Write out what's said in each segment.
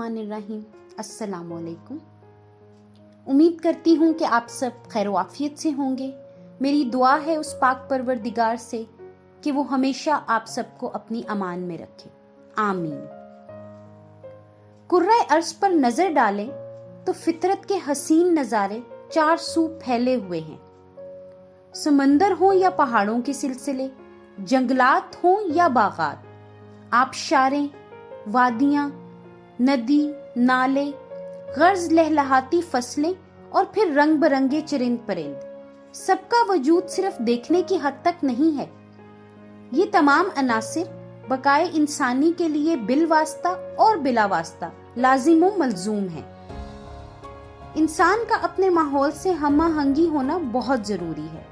बिस्मिल्लाहिर्रहमानिर्रहीम। अस्सलाम वालेकुम। उम्मीद करती हूँ कि आप सब खैर आफियत से होंगे। मेरी दुआ है उस पाक परवरदिगार से कि वो हमेशा आप सबको अपनी अमान में रखे, आमीन। कुर्रा अर्श पर नजर डालें तो फितरत के हसीन नज़ारे चार सू फैले हुए हैं। समंदर हो या पहाड़ों के सिलसिले, जंगलात हो या बागात, आबशारें, वादियां, नदी, नाले, गर्ज लहलहाती फसलें और फिर रंग बरंगे चरिंद परिंद, सबका वजूद सिर्फ देखने की हद तक नहीं है। ये तमाम अनासिर बकाए इंसानी के लिए बिल वास्ता और बिला वास्ता लाजिम व मलजूम है। इंसान का अपने माहौल से हमआहंगी होना बहुत जरूरी है।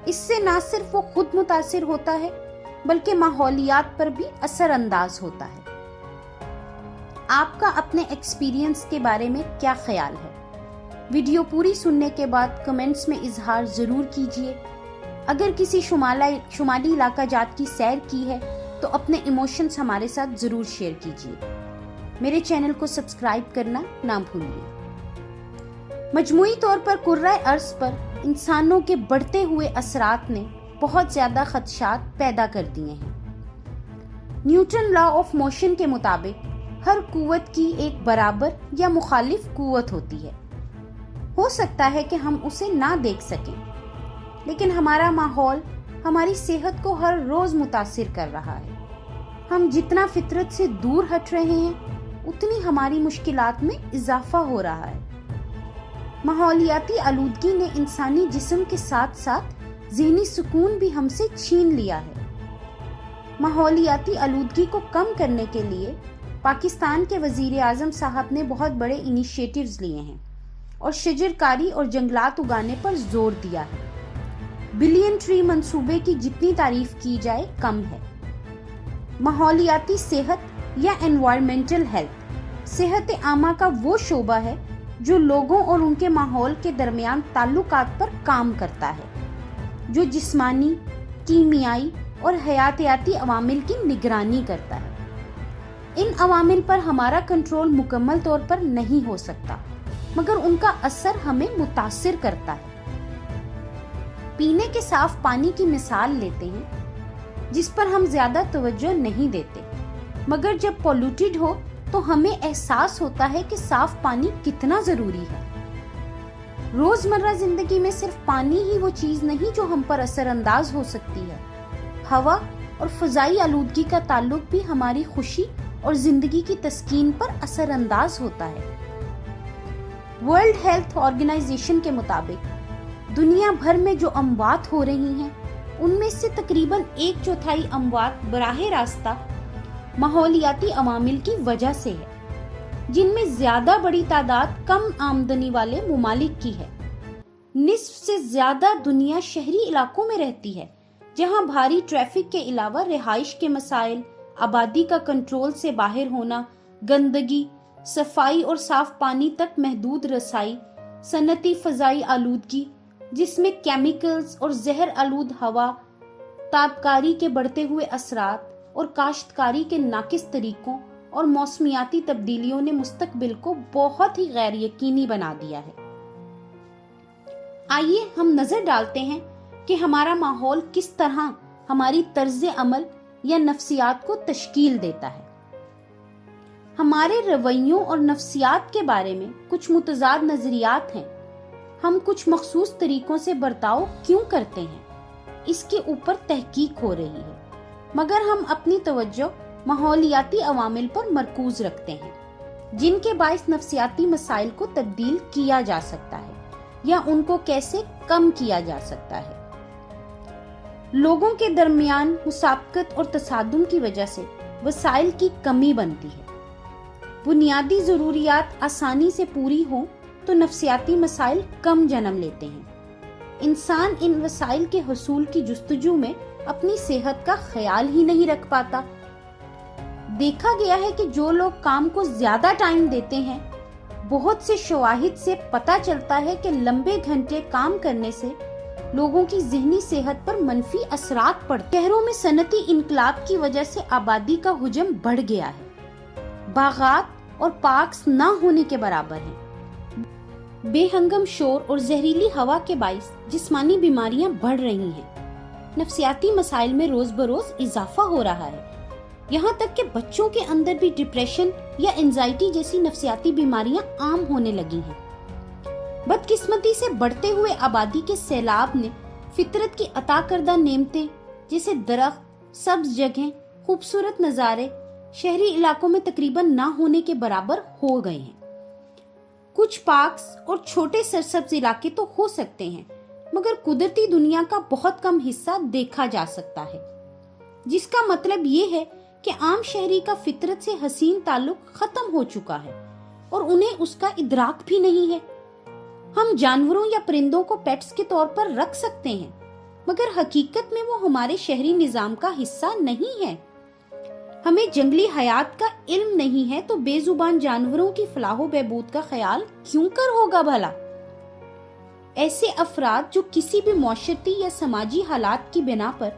इससे ना सिर्फ वो खुद मुतासिर होता है बल्कि माहौलियात पर भी असर अंदाज होता है। आपका अपने एक्सपीरियंस के बारे में क्या ख्याल है? वीडियो पूरी सुनने के बाद कमेंट्स में इजहार जरूर कीजिए। अगर किसी शुमाली इलाका जात की सैर की है तो अपने इमोशंस हमारे साथ जरूर शेयर कीजिए। मेरे चैनल को सब्सक्राइब करना ना भूलिए। मजमूई तौर पर कुर्रा अर्श पर इंसानों के बढ़ते हुए असरात ने बहुत ज्यादा खदशात पैदा कर दिए हैं। न्यूटन लॉ ऑफ मोशन के मुताबिक हर कुव्वत की एक बराबर या मुखालिफ कुव्वत होती है। हो सकता है कि हम उसे ना देख सकें, लेकिन हमारा माहौल हमारी सेहत को हर रोज मुतासिर कर रहा है। हम जितना फितरत से दूर हट रहे हैं उतनी हमारी मुश्किलात में इजाफा हो रहा है। माहौलियाती आलूदगी ने इंसानी जिस्म के साथ साथ ज़हनी सुकून भी हमसे छीन लिया है। माहौलियाती आलूदगी को कम करने के लिए पाकिस्तान के वजीर आजम साहब ने बहुत बड़े इनिशिएटिव्स लिए हैं और शजरकारी और जंगलात उगाने पर जोर दिया है। बिलियन ट्री मंसूबे की जितनी तारीफ की जाए कम है। माहौलियाती सेहत या एनवायरमेंटल हेल्थ सेहत आमा का वो शोबा है जो लोगों और उनके माहौल के दरमियान ताल्लुकात पर काम करता है, जो जिस्मानी, कीमियाई और हयातियाती अवामिल की निगरानी करता है। इन अवामिल पर हमारा कंट्रोल मुकम्मल तौर पर नहीं हो सकता, मगर उनका असर हमें मुतासिर करता है। पीने के साफ पानी की मिसाल लेते हैं, जिस पर हम ज्यादा तवज्जो नहीं देते, मगर जब पॉल्यूटेड हो तो हमें एहसास होता है कि साफ पानी कितना जरूरी है। रोजमर्रा जिंदगी में सिर्फ पानी ही वो चीज नहीं जो हम पर असर अंदाज हो सकती है। हवा और फजाई आलूदगी का ताल्लुक भी हमारी खुशी और जिंदगी की तस्कीन पर असर अंदाज होता है। वर्ल्ड हेल्थ ऑर्गेनाइजेशन के मुताबिक दुनिया भर में जो अमवात हो रही हैं, उनमें से तकरीबन 1/4 अमवात बराह रास्ता माहौलियाती अवामिल की वजह से है, जिनमें ज्यादा बड़ी तादाद कम आमदनी वाले मुमालिक की है। निस्फ से ज्यादा दुनिया शहरी इलाकों में रहती है, जहां भारी ट्रैफिक के अलावा रिहाइश के मसाइल, आबादी का कंट्रोल से बाहर होना, गंदगी, सफाई और साफ पानी तक महदूद रसाई, सनती फजाई आलूदगी जिसमें केमिकल्स और जहर आलूद हवा, ताबकारी के बढ़ते हुए असरात और काश्तकारी के नाकिस तरीकों और मौसमियाती तब्दीलियों ने मुस्तकबिल को बहुत ही गैर यकीनी बना दिया है। आइए हम नजर डालते हैं कि हमारा माहौल किस तरह हमारी तर्ज अमल या नफ्सियात को तश्कील देता है। हमारे रवैयों और नफ्सियात के बारे में कुछ मुतजाद नजरियात हैं। हम कुछ मखसूस तरीकों से बर्ताव क्यों करते हैं, इसके ऊपर तहकीक हो रही है, मगर हम अपनी तवज्जो माहौलियाती अवामिल पर मरकूज रखते हैं, जिनके बाइस नफ्सियाती मसाइल को तब्दील किया जा सकता है या उनको कैसे कम किया जा सकता है। लोगों के दरमियान मुसाबकत और तसादुम की वजह से वसाइल की कमी बनती है। बुनियादी जरूरियात आसानी से पूरी हो तो नफ्सियाती मसाइल कम जन्म लेते हैं। इंसान इन वसाइल के हसूल की जुस्तजू में अपनी सेहत का ख्याल ही नहीं रख पाता। देखा गया है कि जो लोग काम को ज्यादा टाइम देते हैं, बहुत से शवाहिद से पता चलता है कि लंबे घंटे काम करने से लोगों की ज़हनी सेहत पर मनफी असरात पड़ते। शहरों में सनती इनकलाब की वजह से आबादी का हुजम बढ़ गया है। बागात اور پاکس نہ ہونے کے برابر ہیں۔ بے ہنگم شور اور زہریلی ہوا کے باعث جسمانی بیماریاں بڑھ رہی ہیں۔ نفسیاتی مسائل میں روز بروز اضافہ ہو رہا ہے، یہاں تک کہ بچوں کے اندر بھی ڈپریشن یا انزائٹی جیسی نفسیاتی بیماریاں عام ہونے لگی ہیں۔ بدقسمتی سے بڑھتے ہوئے آبادی کے سیلاب نے فطرت کی عطا کردہ نعمتیں جیسے درخت، سبز جگہیں، خوبصورت نظارے شہری علاقوں میں تقریباً نہ ہونے کے برابر ہو گئے ہیں۔ کچھ پارکس اور چھوٹے سرسبز علاقے تو ہو سکتے ہیں، مگر قدرتی دنیا کا بہت کم حصہ دیکھا جا سکتا ہے، جس کا مطلب یہ ہے کہ عام شہری کا فطرت سے حسین تعلق ختم ہو چکا ہے اور انہیں اس کا ادراک بھی نہیں ہے۔ ہم جانوروں یا پرندوں کو پیٹس کے طور پر رکھ سکتے ہیں، مگر حقیقت میں وہ ہمارے شہری نظام کا حصہ نہیں ہے۔ ہمیں جنگلی حیات کا علم نہیں ہے تو بے زبان جانوروں کی فلاح و بہبود کا خیال کیوں کر ہوگا بھلا؟ ایسے افراد جو کسی بھی معاشرتی یا سماجی حالات کی بنا پر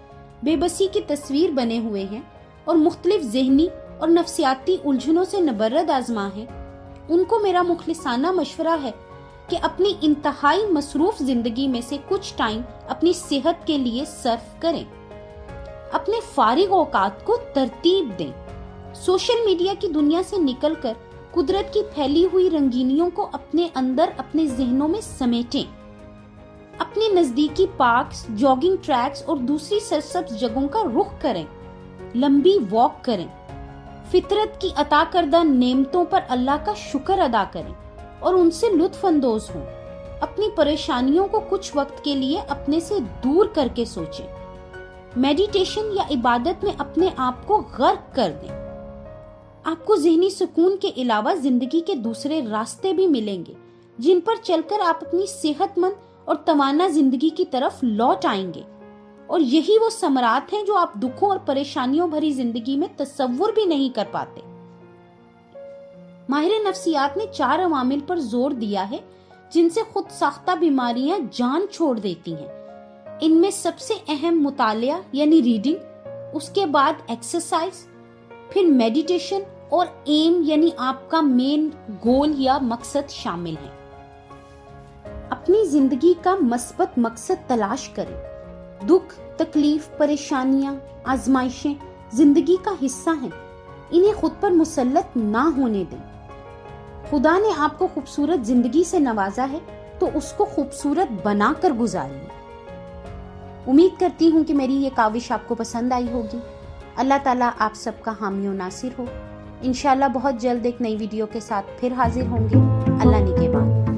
بے بسی کی تصویر بنے ہوئے ہیں اور مختلف ذہنی اور نفسیاتی الجھنوں سے نبرد آزما ہیں، ان کو میرا مخلصانہ مشورہ ہے کہ اپنی انتہائی مصروف زندگی میں سے کچھ ٹائم اپنی صحت کے لیے صرف کریں، اپنے فارغ اوقات کو ترتیب دیں، سوشل میڈیا کی دنیا سے نکل کر قدرت کی پھیلی ہوئی رنگینیوں کو اپنے اندر اپنے ذہنوں میں سمیٹیں، اپنے نزدیکی پارکس، جاگنگ ٹریکس اور دوسری سرسبز جگہوں کا رخ کریں، لمبی واک کریں، فطرت کی عطا کردہ نعمتوں پر اللہ کا شکر ادا کریں اور ان سے لطف اندوز ہوں، اپنی پریشانیوں کو کچھ وقت کے لیے اپنے سے دور کر کے سوچیں، میڈیٹیشن یا عبادت میں اپنے آپ کو غرق کر دیں۔ آپ کو ذہنی سکون کے علاوہ زندگی کے دوسرے راستے بھی ملیں گے جن پر چل کر آپ اپنی صحت مند اور توانا زندگی کی طرف لوٹ آئیں گے، اور یہی وہ ثمرات ہیں جو آپ دکھوں اور پریشانیوں بھری زندگی میں تصور بھی نہیں کر پاتے۔ ماہر نفسیات نے 4 عوامل پر زور دیا ہے جن سے خود ساختہ بیماریاں جان چھوڑ دیتی ہیں۔ ان میں سب سے اہم مطالعہ یعنی ریڈنگ، اس کے بعد ایکسرسائز، پھر میڈیٹیشن اور ایم یعنی آپ کا مین گول یا مقصد شامل ہیں۔ اپنی زندگی کا مثبت مقصد تلاش کریں۔ دکھ، تکلیف، پریشانیاں، آزمائشیں زندگی کا حصہ ہیں، انہیں خود پر مسلط نہ ہونے دیں۔ خدا نے آپ کو خوبصورت زندگی سے نوازا ہے تو اس کو خوبصورت بنا کر گزاریے۔ امید کرتی ہوں کہ میری یہ کاوش آپ کو پسند آئی ہوگی۔ اللہ تعالیٰ آپ سب کا حامی و ناصر ہو۔ انشاءاللہ بہت جلد ایک نئی ویڈیو کے ساتھ پھر حاضر ہوں گے۔ اللہ نگہبان۔